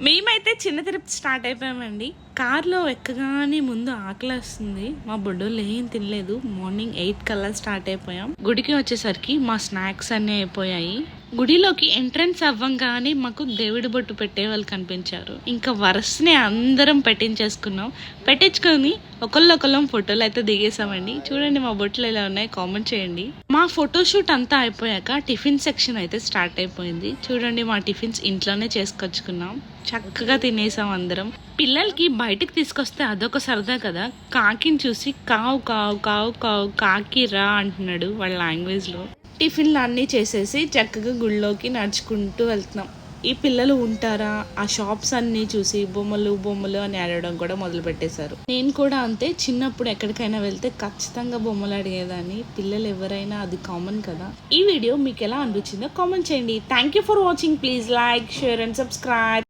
మేమైతే చిన్న తిరుపతి స్టార్ట్ అయిపోయామండి. కార్లో ఎక్కగానే ముందు ఆకలేస్తుంది. మా బుడ్డోళ్ళు ఏం తినలేదు. మార్నింగ్ 8 కల్లా స్టార్ట్ అయిపోయాం. గుడికి వచ్చేసరికి మా స్నాక్స్ అన్నీ అయిపోయాయి. గుడిలోకి ఎంట్రన్స్ అవ్వంగానే మాకు దేవుడి బొట్టు పెట్టే వాళ్ళు కనిపించారు. ఇంకా వరుసనే అందరం పెట్టించుకొని ఒకళ్ళొకళ్ళం ఫోటోలు అయితే దిగేసామండి. చూడండి మా బొట్లు ఎలా ఉన్నాయి, కామెంట్ చేయండి. మా ఫోటోషూట్ అంతా అయిపోయాక టిఫిన్ సెక్షన్ అయితే స్టార్ట్ అయిపోయింది. చూడండి మా టిఫిన్స్ ఇంట్లోనే చేసుకొచ్చుకున్నాం. చక్కగా తినేసాం అందరం. పిల్లలకి బయటకు తీసుకొస్తే అదొక సరదా కదా. కాకిని చూసి కావు కావు కావు కావు కాకి రా అంటున్నాడు వాళ్ళ లాంగ్వేజ్లో. టిఫిన్లు అన్నీ చేసేసి చక్కగా గుళ్ళోకి నడుచుకుంటూ వెళ్తున్నాం. ఈ పిల్లలు ఉంటారా, ఆ షాప్స్ అన్నీ చూసి బొమ్మలు బొమ్మలు అని అడగడం కూడా మొదలు పెట్టేశారు. నేను కూడా అంతే, చిన్నప్పుడు ఎక్కడికైనా వెళ్తే ఖచ్చితంగా బొమ్మలు అడిగేదాన్ని. పిల్లలు ఎవరైనా అది కామన్ కదా. ఈ వీడియో మీకు ఎలా అనిపించిందో కామెంట్ చేయండి. Thank you for watching. Please like, share and subscribe.